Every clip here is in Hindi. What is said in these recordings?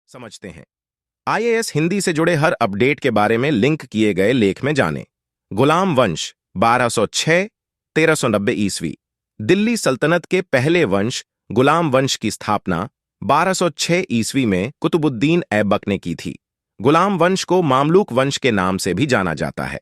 समझते हैं। आईएएस हिंदी से जुड़े हर अपडेट के बारे में लिंक किए गए लेख में जानें। गुलाम वंश 1206-1390 ईस्वी। दिल्ली सल्तनत के पहले वंश गुलाम वंश की स्थापना 1206 ईस्वी में कुतुबुद्दीन ऐबक ने की थी। गुलाम वंश को मामलूक वंश के नाम से भी जाना जाता है।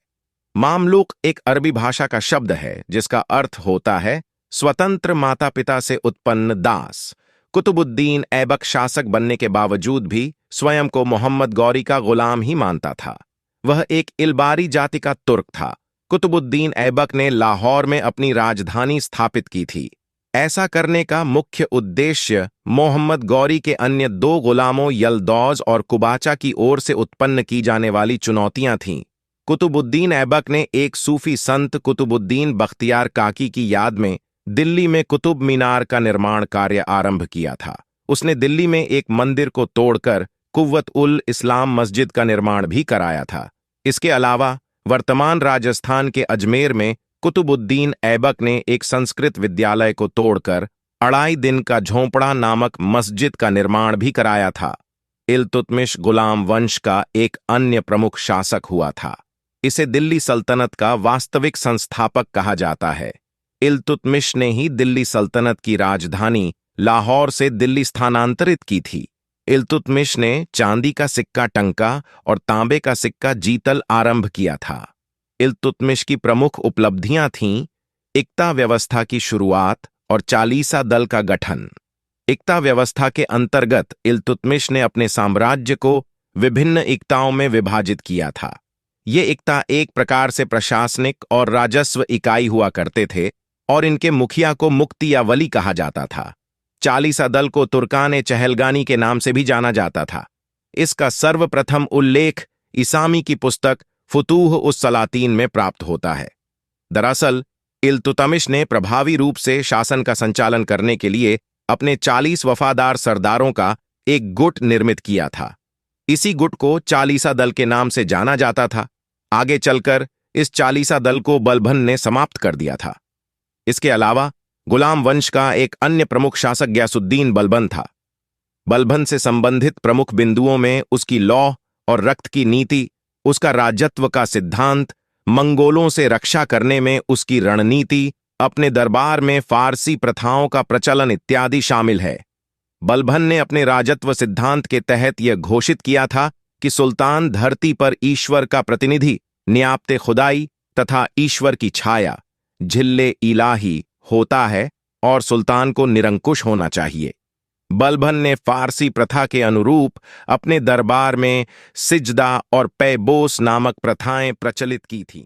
मामलूक एक अरबी भाषा का शब्द है जिसका अर्थ होता है स्वतंत्र माता पिता से उत्पन्न दास। कुतुबुद्दीन ऐबक शासक बनने के बावजूद भी स्वयं को मोहम्मद गौरी का गुलाम ही मानता था। वह एक इलबारी जाति का तुर्क था। कुतुबुद्दीन ऐबक ने लाहौर में अपनी राजधानी स्थापित की थी। ऐसा करने का मुख्य उद्देश्य मोहम्मद गौरी के अन्य दो गुलामों यलदौज और कुबाचा की ओर से उत्पन्न की जाने वाली चुनौतियां थीं। कुतुबुद्दीन ऐबक ने एक सूफी संत कुतुबुद्दीन बख्तियार काकी की याद में दिल्ली में कुतुब मीनार का निर्माण कार्य आरंभ किया था। उसने दिल्ली में एक मंदिर को तोड़कर कुव्वत उल इस्लाम मस्जिद का निर्माण भी कराया था। इसके अलावा वर्तमान राजस्थान के अजमेर में कुतुबुद्दीन ऐबक ने एक संस्कृत विद्यालय को तोड़कर अढ़ाई दिन का झोंपड़ा नामक मस्जिद का निर्माण भी कराया था। इल्तुतमिश गुलाम वंश का एक अन्य प्रमुख शासक हुआ था। इसे दिल्ली सल्तनत का वास्तविक संस्थापक कहा जाता है। इल्तुतमिश ने ही दिल्ली सल्तनत की राजधानी लाहौर से दिल्ली स्थानांतरित की थी। इल्तुतमिश ने चांदी का सिक्का टंका और तांबे का सिक्का जीतल आरंभ किया था। इल्तुतमिश की प्रमुख उपलब्धियां थीं इक्ता व्यवस्था की शुरुआत और चालीसा दल का गठन। इक्ता व्यवस्था के अंतर्गत इल्तुतमिश ने अपने साम्राज्य को विभिन्न इक्ताओं में विभाजित किया था। ये इक्ता एक प्रकार से प्रशासनिक और राजस्व इकाई हुआ करते थे और इनके मुखिया को मुक्ति या वली कहा जाता था। चालीसा दल को तुर्कान चहलगानी के नाम से भी जाना जाता था। इसका सर्वप्रथम उल्लेख इसामी की पुस्तक फुतूह उस सलातीन में प्राप्त होता है। दरअसल इल्तुतमिश ने प्रभावी रूप से शासन का संचालन करने के लिए अपने 40 वफादार सरदारों का एक गुट निर्मित किया था। इसी गुट को चालीसा दल के नाम से जाना जाता था। आगे चलकर इस चालीसा दल को बलबन ने समाप्त कर दिया था। इसके अलावा गुलाम वंश का एक अन्य प्रमुख शासक गयासुद्दीन बलबन था। बलबन से संबंधित प्रमुख बिंदुओं में उसकी लौ और रक्त की नीति, उसका राजत्व का सिद्धांत, मंगोलों से रक्षा करने में उसकी रणनीति, अपने दरबार में फारसी प्रथाओं का प्रचलन इत्यादि शामिल है। बलबन ने अपने राजत्व सिद्धांत के तहत यह घोषित किया था कि सुल्तान धरती पर ईश्वर का प्रतिनिधि, नियामते खुदाई तथा ईश्वर की छाया, झिल्ले इलाही होता है और सुल्तान को निरंकुश होना चाहिए। बलबन ने फारसी प्रथा के अनुरूप अपने दरबार में सिजदा और पैबोस नामक प्रथाएं प्रचलित की थीं।